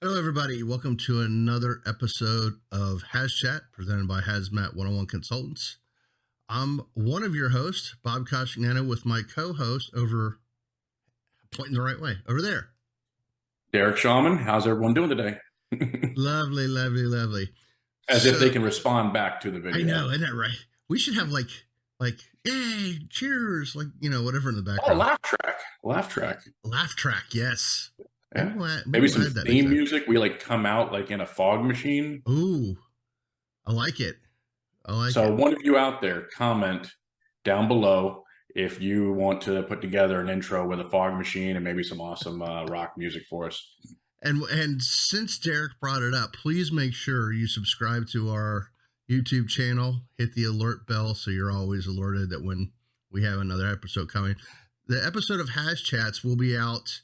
Hello, everybody. Welcome to another episode of HazChat presented by Hazmat 101 Consultants. I'm one of your hosts, Bob Coscignano, with my co-host over, pointing the right way, over there. Derek Shaman, how's everyone doing today? Lovely, lovely, lovely. As if they can respond back to the video. I know, isn't that right? We should have like, yay, cheers, whatever in the Oh, background. laugh track. Laugh track, yes. Yeah. Maybe Maybe we'll some add that next theme time. music. We come out like in a fog machine. Ooh, I like it. So one of you out there, comment down below if you want to put together an intro with a fog machine and maybe some awesome rock music for us. And since Derek brought it up, please make sure you subscribe to our YouTube channel, hit the alert bell so you're always alerted that when we have another episode coming. The episode of HazChats will be out,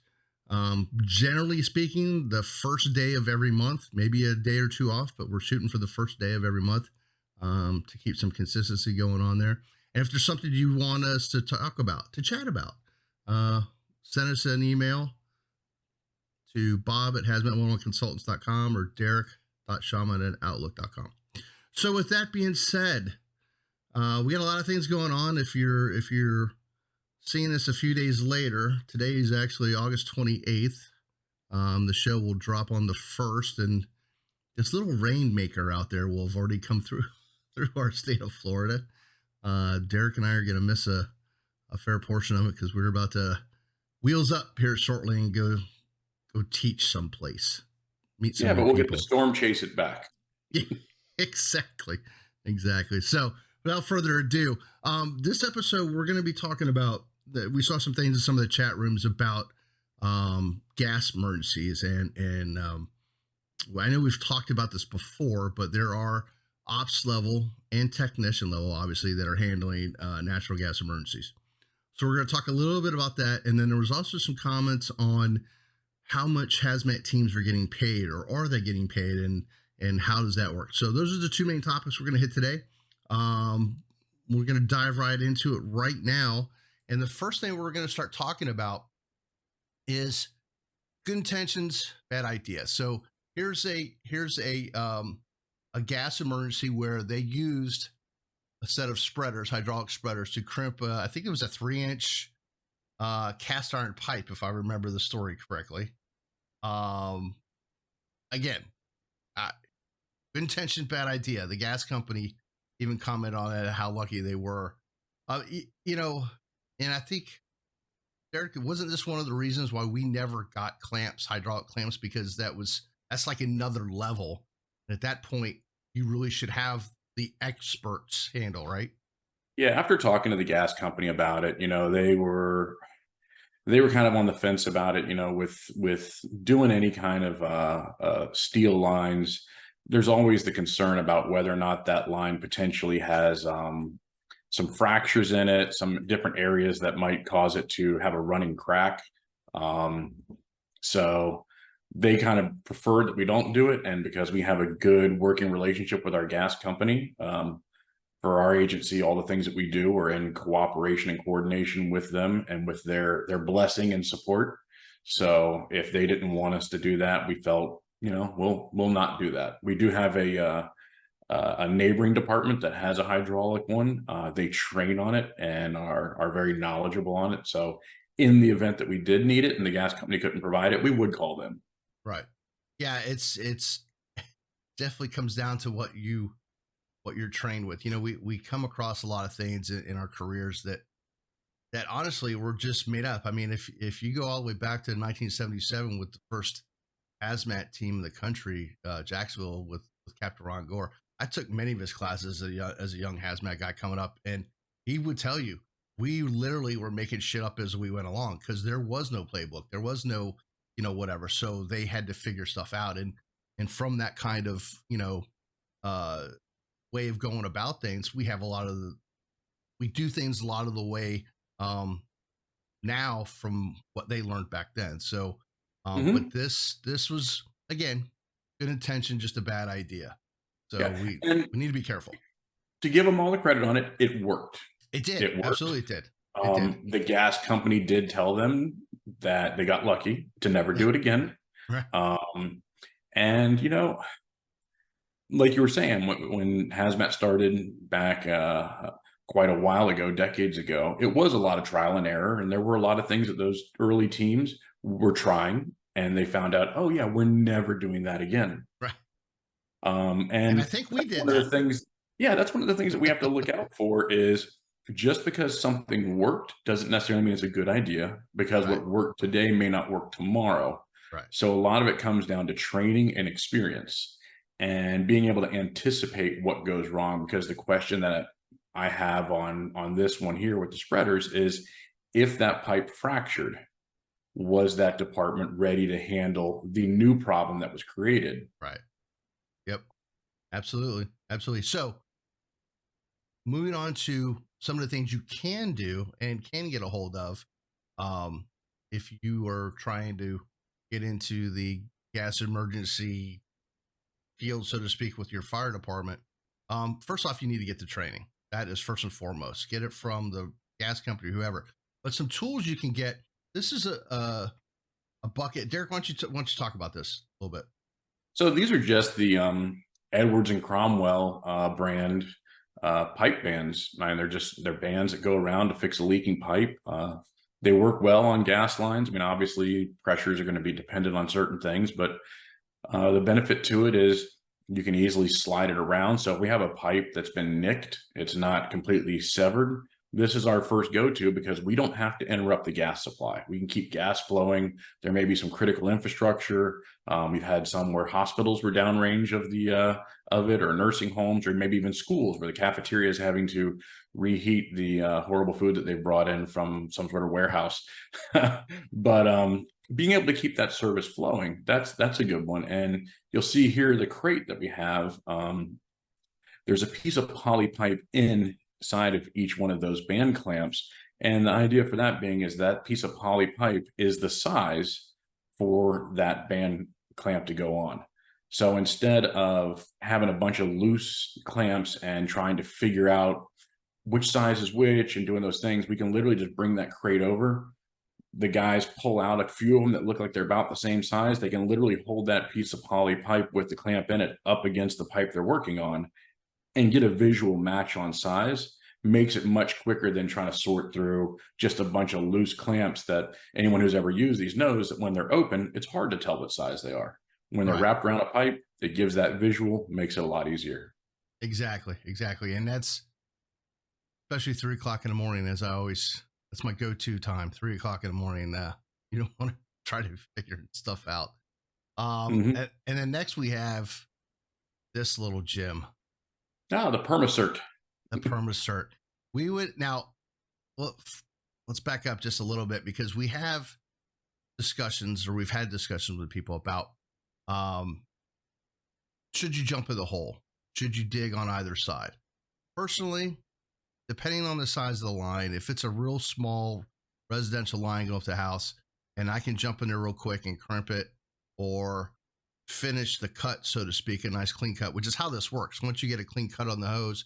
generally speaking, the first day of every month, maybe a day or two off, but we're shooting for the first day of every month to keep some consistency going on there. And if there's something you want us to talk about, to chat about, send us an email to Bob at hazmat101consultants.com or derek.shaman@outlook.com. So with that being said, we got a lot of things going on. If you're seeing this a few days later, today is actually August 28th. The show will drop on the 1st, and this little rainmaker out there will have already come through our state of Florida. Derek and I are going to miss a fair portion of it because we're about to wheels up here shortly and go teach someplace, meet some but we'll people. get the storm chase it back. Yeah, exactly. So without further ado, this episode we're going to be talking about that. We saw some things in some of the chat rooms about gas emergencies, and I know we've talked about this before, but there are ops level and technician level, obviously, that are handling natural gas emergencies. So we're going to talk a little bit about that, and then there was also some comments on how much hazmat teams are getting paid, or are they getting paid, and how does that work? So those are the two main topics we're going to hit today. We're going to dive right into it right now. And the first thing we're going to start talking about is good intentions, bad ideas. So here's a gas emergency where they used a set of spreaders, hydraulic spreaders, to crimp, I think it was a 3-inch cast iron pipe, if I remember the story correctly. Again, good intention, bad idea. The gas company even commented on it, how lucky they were. And I think, Derek, wasn't this one of the reasons why we never got clamps, hydraulic clamps, because that's like another level. And at that point, you really should have the experts handle, right? Yeah, after talking to the gas company about it, they were kind of on the fence about it, with doing any kind of steel lines. There's always the concern about whether or not that line potentially has some fractures in it, some different areas that might cause it to have a running crack. So they kind of prefer that we don't do it. And because we have a good working relationship with our gas company, for our agency, all the things that we do are in cooperation and coordination with them and with their blessing and support. So if they didn't want us to do that, we felt, we'll not do that. We do have a neighboring department that has a hydraulic one. They train on it and are very knowledgeable on it. So in the event that we did need it and the gas company couldn't provide it, we would call them. Right. Yeah, it's definitely comes down to what you're trained with. We come across a lot of things in our careers that honestly were just made up. I mean, if you go all the way back to 1977 with the first hazmat team in the country, Jacksonville with Captain Ron Gore, I took many of his classes as a young hazmat guy coming up, and he would tell you we literally were making shit up as we went along because there was no playbook, there was no whatever. So they had to figure stuff out, and from that kind of way of going about things, we do things a lot of the way now from what they learned back then. So but this was, again, good intention, just a bad idea. So we need to be careful. To give them all the credit on it, it worked. It did. It worked. Absolutely it did. The gas company did tell them that they got lucky to never do it again. Right. And, like you were saying, when Hazmat started back quite a while ago, decades ago, it was a lot of trial and error. And there were a lot of things that those early teams were trying, and they found out, oh, yeah, we're never doing that again. Right. And I And think we that's did one of that. the things, yeah, that's one of the things that we have to look out for is just because something worked doesn't necessarily mean it's a good idea, because Right. what worked today may not work tomorrow. Right. So a lot of it comes down to training and experience and being able to anticipate what goes wrong. Because the question that I have on this one here with the spreaders is, if that pipe fractured, was that department ready to handle the new problem that was created? Right. Yep. Absolutely. Absolutely. So moving on to some of the things you can do and can get a hold of, um, if you are trying to get into the gas emergency field, so to speak, with your fire department. First off, you need to get the training. That is first and foremost. Get it from the gas company, whoever. But some tools you can get. This is a bucket. Derek, why don't you talk about this a little bit? So these are just the Edwards and Cromwell brand pipe bands. And they're bands that go around to fix a leaking pipe. They work well on gas lines. I mean, obviously pressures are going to be dependent on certain things, but the benefit to it is you can easily slide it around. So if we have a pipe that's been nicked, it's not completely severed, this is our first go-to, because we don't have to interrupt the gas supply. We can keep gas flowing. There may be some critical infrastructure. We've had some where hospitals were downrange of it, or nursing homes, or maybe even schools where the cafeteria is having to reheat the horrible food that they brought in from some sort of warehouse. But being able to keep that service flowing, that's a good one. And you'll see here the crate that we have. There's a piece of poly pipe inside of each one of those band clamps. And the idea for that being is that piece of poly pipe is the size for that band clamp to go on. So instead of having a bunch of loose clamps and trying to figure out which size is which and doing those things, we can literally just bring that crate over. The guys pull out a few of them that look like they're about the same size. They can literally hold that piece of poly pipe with the clamp in it up against the pipe they're working on and get a visual match on size. Makes it much quicker than trying to sort through just a bunch of loose clamps that anyone who's ever used these knows that when they're open, it's hard to tell what size they are. When they're Right. wrapped around a pipe, it gives that visual, makes it a lot easier. Exactly. Exactly. And that's especially 3 o'clock in the morning, as I always, that's my go-to time. 3 o'clock in the morning. You don't want to try to figure stuff out. And then next we have this little gem, The PermaCert. the PermaCert. We would now, well, let's back up just a little bit, because we have discussions, or we've had discussions with people about, should you jump in the hole? Should you dig on either side? Personally, depending on the size of the line, if it's a real small residential line going up the house and I can jump in there real quick and crimp it, or finish the cut, so to speak, a nice clean cut, which is how this works. Once you get a clean cut on the hose,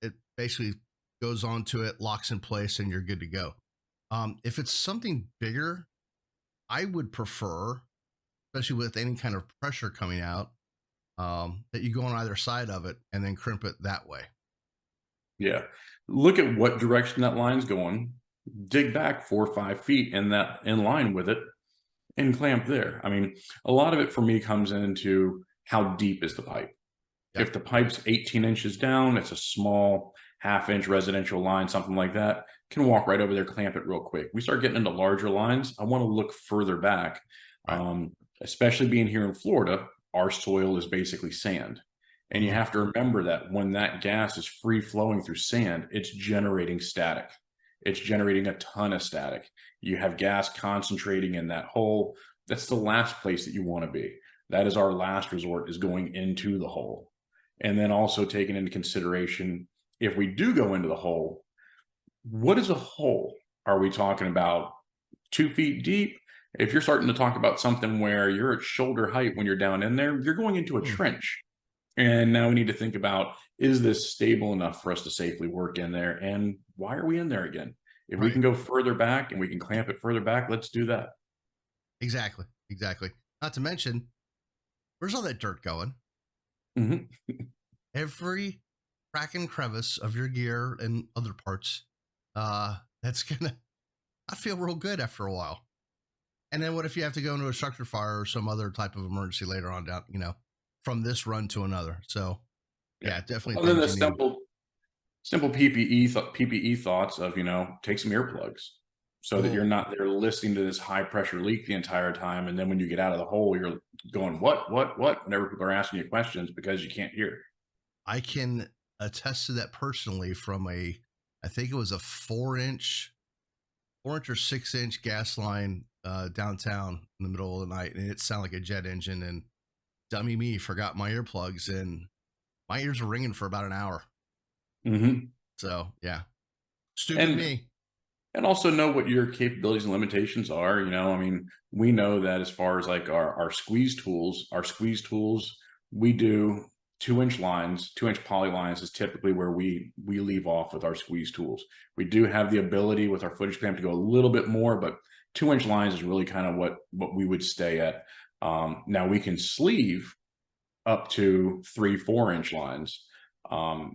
it basically goes onto it, locks in place, and you're good to go. If it's something bigger, I would prefer, especially with any kind of pressure coming out, that you go on either side of it and then crimp it that way. Yeah. Look at what direction that line's going. Dig back 4 or 5 feet in line with it and clamp there. I mean, a lot of it for me comes into how deep is the pipe. Yep. If the pipe's 18 inches down, it's a small half-inch residential line, something like that, can walk right over there, clamp it real quick. We start getting into larger lines, I want to look further back. Right. Especially being here in Florida, our soil is basically sand. And you Mhm. have to remember that when that gas is free flowing through sand, it's generating static. It's generating a ton of static. You have gas concentrating in that hole. That's the last place that you want to be. That is our last resort, is going into the hole. And then also taking into consideration, if we do go into the hole, what is a hole? Are we talking about 2 feet deep? If you're starting to talk about something where you're at shoulder height when you're down in there, you're going into a trench. And now we need to think about, is this stable enough for us to safely work in there? And why are we in there again? If we Right. can go further back and we can clamp it further back, let's do that. Exactly. Exactly. Not to mention, Where's all that dirt going? Mhm. Every crack and crevice of your gear and other parts. That's gonna. I feel real good after a while. And then what if you have to go into a structure fire or some other type of emergency later on down, from this run to another. So Yeah. yeah, definitely Well, then things the you need. simple PPE thoughts of, take some earplugs so that you're Oh, not there listening to this high pressure leak the entire time. And then when you get out of the hole, you're going, what? Whenever people are asking you questions because you can't hear. I can attest to that personally from I think it was a 4-inch or 6-inch gas line downtown in the middle of the night, and it sounded like a jet engine. And dummy me forgot my earplugs, and my ears were ringing for about an hour. Mm-hmm. So yeah, stupid And me. and also know what your capabilities and limitations are. I mean, we know that as far as like our squeeze tools, we do 2-inch lines, 2-inch poly lines is typically where we leave off with our squeeze tools. We do have the ability with our footage clamp to go a little bit more, but 2-inch lines is really kind of what we would stay at. Now we can sleeve up to 3-4-inch lines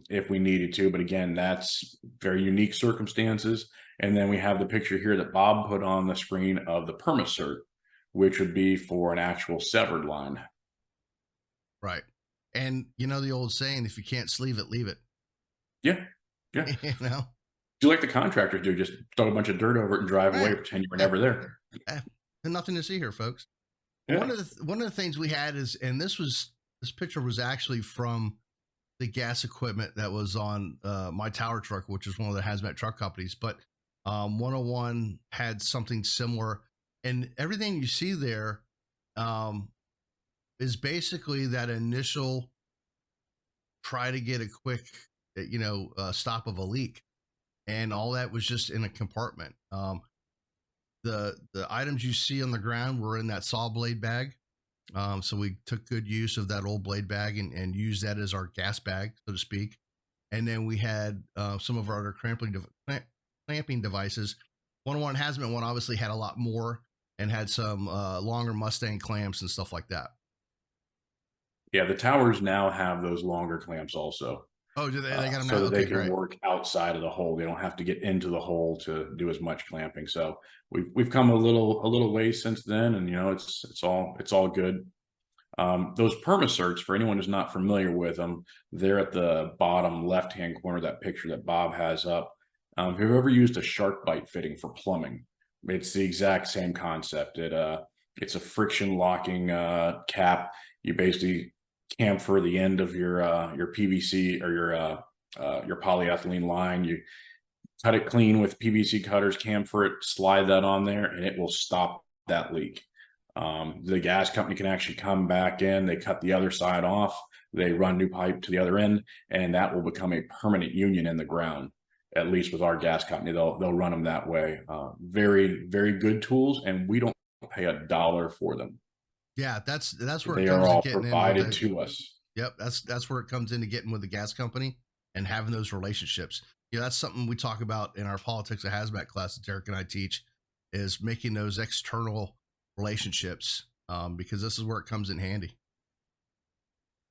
if we needed to, but again, that's very unique circumstances. And then we have the picture here that Bob put on the screen of the permasert, which would be for an actual severed line. Right. And you know the old saying, if you can't sleeve it, leave it. Yeah, yeah. you know? Do like the contractors do, just throw a bunch of dirt over it and drive Eh, away, pretend you were eh, never there. eh, nothing to see here, folks. Yeah. One of the things we had is, and this picture was actually from the gas equipment that was on my tower truck, which is one of the hazmat truck companies. But 101 had something similar, and everything you see there um, is basically that initial try to get a quick, stop of a leak, and all that was just in a compartment. The items you see on the ground were in that saw blade bag. So we took good use of that old blade bag and used that as our gas bag, so to speak. And then we had some of our other clamping devices. 101 Hazmat one obviously had a lot more and had some longer Mustang clamps and stuff like that. Yeah, the towers now have those longer clamps also. Oh, do they got them So now? that they Okay, can great. work outside of the hole. They don't have to get into the hole to do as much clamping. So we've come a little way since then, and it's all good. Those permacerts, for anyone who's not familiar with them, they're at the bottom left hand corner of that picture that Bob has up. If you've ever used a shark bite fitting for plumbing, it's the exact same concept. It's a friction locking cap. You basically chamfer the end of your PVC or your polyethylene line. You cut it clean with PVC cutters, chamfer it, slide that on there, and it will stop that leak. The gas company can actually come back in, they cut the other side off, they run new pipe to the other end, and that will become a permanent union in the ground. At least with our gas company, they'll run them that way. Very, very good tools, and we don't pay a dollar for them. Yeah, that's where it They are comes to all getting in with provided the. to us. Yep, that's where it comes into getting with the gas company and having those relationships. That's something we talk about in our politics of hazmat class that Derek and I teach, is making those external relationships, because this is where it comes in handy.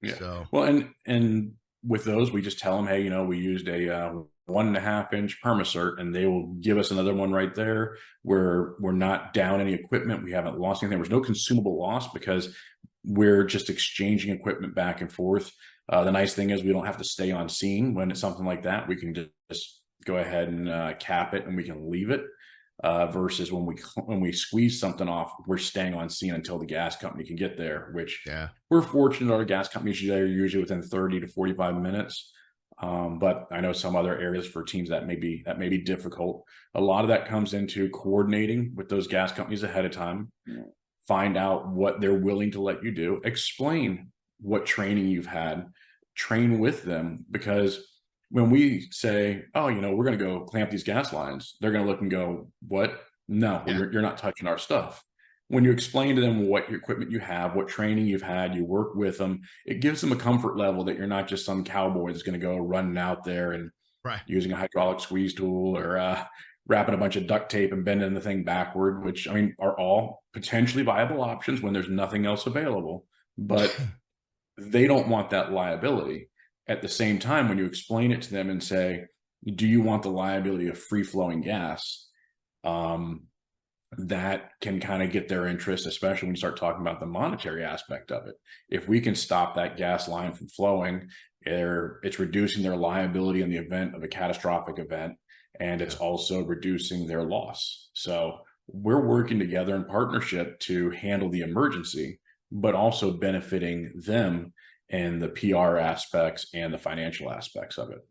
Yeah. So Well, and with those, we just tell them, hey, we used a 1.5-inch permasert, and they will give us another one right there. We're not down any equipment. We haven't lost anything. There's no consumable loss because we're just exchanging equipment back and forth. The nice thing is we don't have to stay on scene when it's something like that. We can just go ahead and cap it, and we can leave it. Versus when we squeeze something off, we're staying on scene until the gas company can get there, which yeah, we're fortunate our gas companies are usually within 30 to 45 minutes. But I know some other areas for teams that may be difficult. A lot of that comes into coordinating with those gas companies ahead of time, find out what they're willing to let you do, explain what training you've had, train with them, because when we say, oh, we're going to go clamp these gas lines, they're going to look and go, what? No, well, yeah, you're not touching our stuff. When you explain to them what your equipment you have, what training you've had, you work with them, it gives them a comfort level that you're not just some cowboy that's going to go running out there and right. using a hydraulic squeeze tool or wrapping a bunch of duct tape and bending the thing backward, which I mean are all potentially viable options when there's nothing else available. but they don't want that liability. At the same time, when you explain it to them and say, do you want the liability of free flowing gas? That can kind of get their interest, especially when you start talking about the monetary aspect of it. If we can stop that gas line from flowing, it's reducing their liability in the event of a catastrophic event, and it's Yeah. also reducing their loss. So we're working together in partnership to handle the emergency, but also benefiting them and the PR aspects and the financial aspects of it.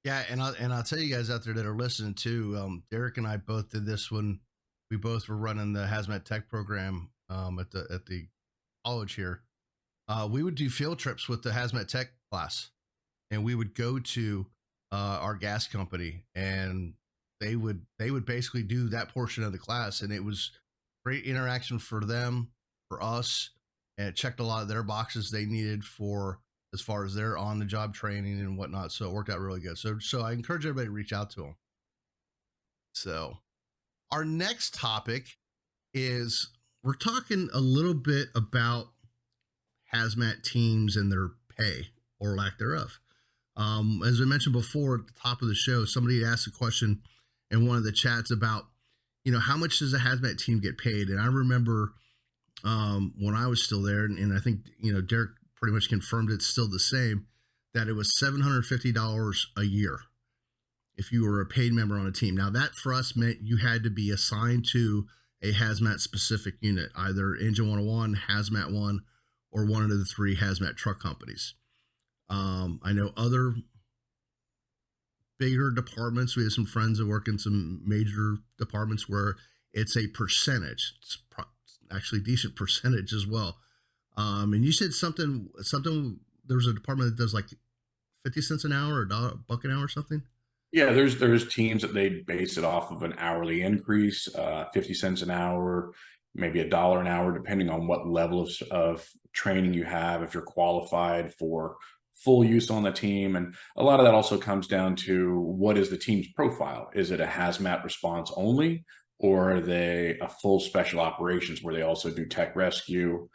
Yeah, and I'll tell you guys out there that are listening too. Derek and I both did this when we both were running the Hazmat Tech program at the college here. We would do field trips with the Hazmat Tech class, and we would go to our gas company, and they would basically do that portion of the class, and it was great interaction for them, for us, and it checked a lot of their boxes they needed for as far as their on the job training and whatnot. So it worked out really good. So I encourage everybody to reach out to them. So our next topic is we're talking a little bit about hazmat teams and their pay or lack thereof. As I mentioned before at the top of the show, somebody asked a question in one of the chats about, how much does a hazmat team get paid? And I remember when I was still there, and I think, Derek pretty much confirmed it's still the same, that it was $750 a year if you were a paid member on a team. Now, that for us meant you had to be assigned to a hazmat specific unit, either Engine 101, Hazmat 1, or one of the three hazmat truck companies. I know other bigger departments. We have some friends that work in some major departments where it's a percentage. It's actually a decent percentage as well. And you said something. There's a department that does like 50 cents an hour or $1 an hour or something. Yeah, there's teams that they base it off of an hourly increase, 50 cents an hour, maybe $1 an hour, depending on what level of training you have, if you're qualified for full use on the team. And a lot of that also comes down to what is the team's profile? Is it a hazmat response only, or are they a full special operations where they also do tech rescue?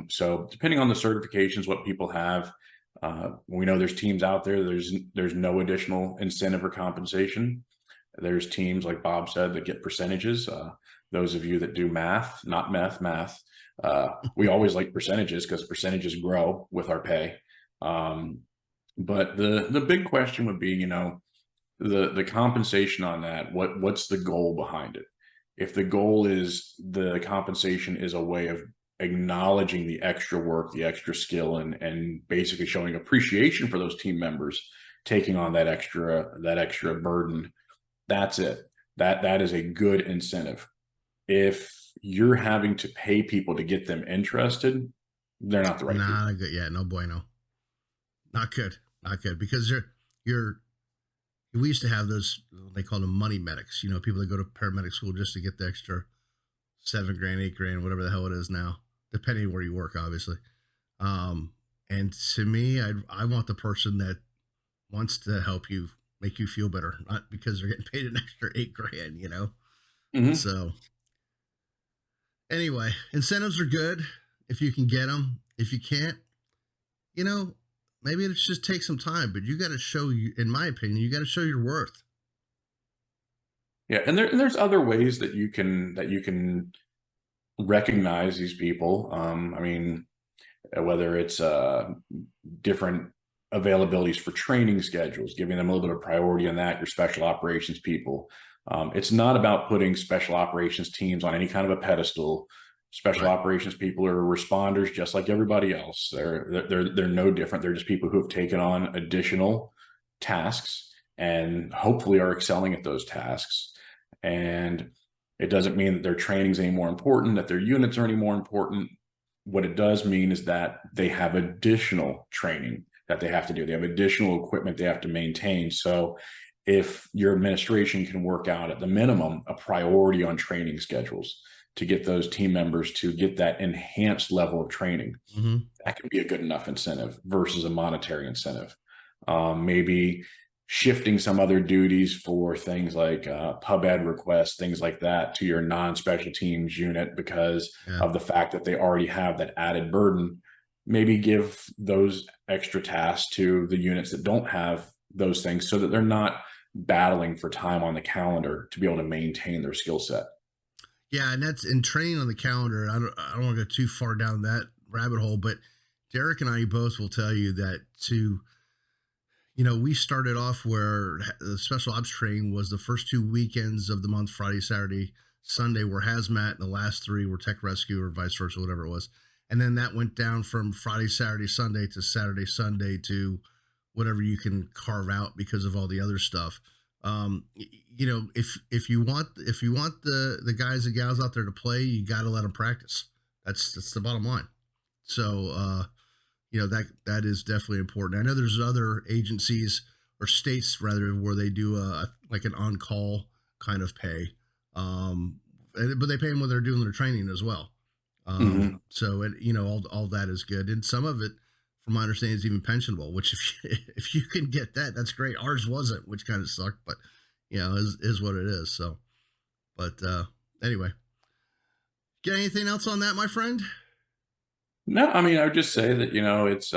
So depending on the certifications, what people have, we know there's teams out there. There's no additional incentive or compensation. There's teams, like Bob said, that get percentages. Those of you that do math, not math, we always like percentages because percentages grow with our pay. But the big question would be, the compensation on that. What's the goal behind it? If the goal is the compensation is a way of acknowledging the extra work, the extra skill, and basically showing appreciation for those team members taking on that extra burden, that's it. That is a good incentive. If you're having to pay people to get them interested, they're not the right people. Not good. Yeah, no bueno. Not good. Not good. Because we used to have those, they call them money medics, people that go to paramedic school just to get the extra $7,000, $8,000, whatever the hell it is now, depending where you work, obviously. And to me, I want the person that wants to help you, make you feel better, not because they're getting paid an extra $8,000, Mm-hmm. So anyway, incentives are good if you can get them. If you can't, maybe it just takes some time, but you got to show you, in my opinion, you got to show your worth. Yeah, and there's other ways that you can recognize these people. Whether it's different availabilities for training schedules, giving them a little bit of priority on that, your special operations people. It's not about putting special operations teams on any kind of a pedestal. Special Right. operations people are responders just like everybody else. They're no different. They're just people who have taken on additional tasks and hopefully are excelling at those tasks. And it doesn't mean that their training's any more important, that their units are any more important. What it does mean is that they have additional training that they have to do. They have additional equipment they have to maintain. So if your administration can work out at the minimum a priority on training schedules to get those team members to get that enhanced level of training, Mm-hmm. that can be a good enough incentive versus a monetary incentive. Maybe shifting some other duties for things like pub ed requests, things like that, to your non-special teams unit because Yeah. of the fact that they already have that added burden maybe give those extra tasks to the units that don't have those things so that they're not battling for time on the calendar to be able to maintain their skill set. Yeah, and that's in training on the calendar. I don't want to go too far down that rabbit hole, but Derek and I both will tell you that we started off where the special ops training was the first 2 weekends of the month, Friday, Saturday, Sunday were hazmat, and the last 3 were tech rescue or vice versa, whatever it was. And then that went down from Friday, Saturday, Sunday to Saturday, Sunday to whatever you can carve out because of all the other stuff. If you want the guys and gals out there to play, you got to let them practice. That's the bottom line. So that is definitely important. I know there's other agencies or states rather where they do like an on call kind of pay, but they pay them when they're doing their training as well. Mm-hmm. So all that is good, and some of it, from my understanding, is even pensionable. Which if you can get that, that's great. Ours wasn't, which kind of sucked, but is what it is. So, but anyway, get anything else on that, my friend? No, I mean, I would just say that, it's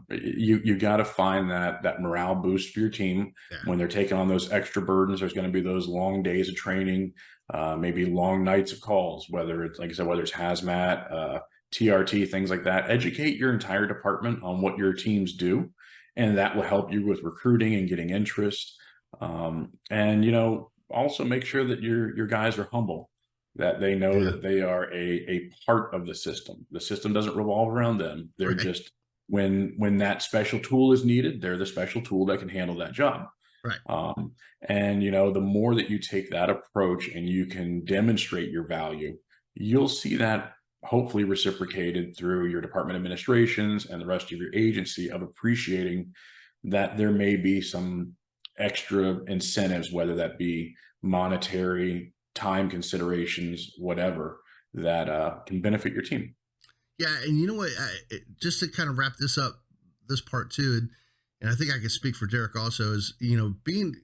you got to find that morale boost for your team Yeah. when they're taking on those extra burdens. There's going to be those long days of training, maybe long nights of calls, whether it's, like I said, whether it's hazmat, TRT, things like that. Educate your entire department on what your teams do, and that will help you with recruiting and getting interest. And also make sure that your guys are humble, that they know Yeah. that they are a part of the system. The system doesn't revolve around them. They're Right. just, when that special tool is needed, they're the special tool that can handle that job. Right. And the more that you take that approach and you can demonstrate your value, you'll see that hopefully reciprocated through your department administrations and the rest of your agency, of appreciating that there may be some extra incentives, whether that be monetary, time considerations, whatever, that can benefit your team. Yeah, and you know what? Just to kind of wrap this up, this part too, and I think I can speak for Derek also, is being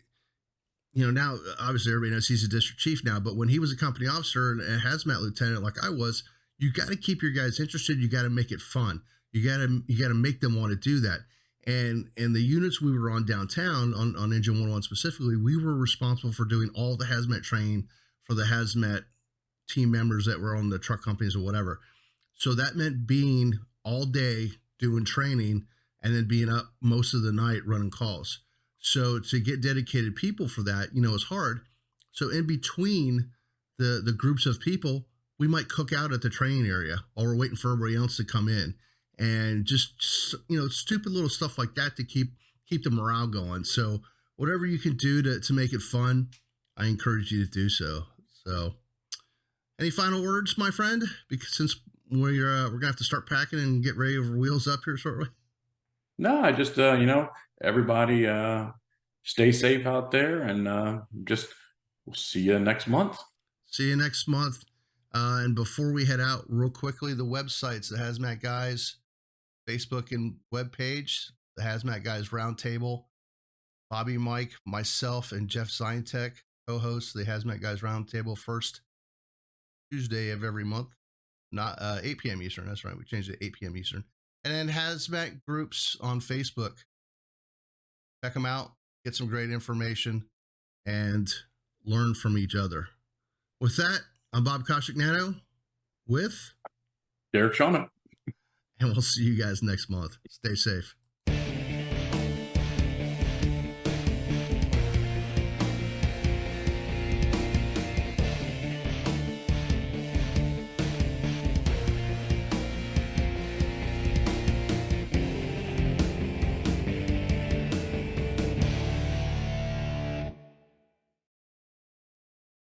now obviously everybody knows he's a district chief now, but when he was a company officer and a hazmat lieutenant like I was, you got to keep your guys interested. You got to make it fun. You got to make them want to do that. And the units we were on downtown on Engine 101 specifically, we were responsible for doing all the hazmat training for the hazmat team members that were on the truck companies or whatever. So that meant being all day doing training and then being up most of the night running calls. So to get dedicated people for that, is hard. So in between the groups of people, we might cook out at the training area while we're waiting for everybody else to come in, and just stupid little stuff like that to keep the morale going. So whatever you can do to make it fun, I encourage you to do so. So, any final words, my friend? Because since we're gonna have to start packing and get ready for wheels up here shortly. No, I just everybody stay safe out there, and just we'll see you next month. See you next month. And before we head out, real quickly, the websites, the Hazmat Guys Facebook and web page, the Hazmat Guys Roundtable. Bobby, Mike, myself, and Jeff Zintek co-host the Hazmat Guys Roundtable, first Tuesday of every month, not 8 p.m. Eastern. That's right. We changed it to 8 p.m. Eastern. And then Hazmat groups on Facebook. Check them out. Get some great information and learn from each other. With that, I'm Bob Koshignano with Derek Shawman. and we'll see you guys next month. Stay safe.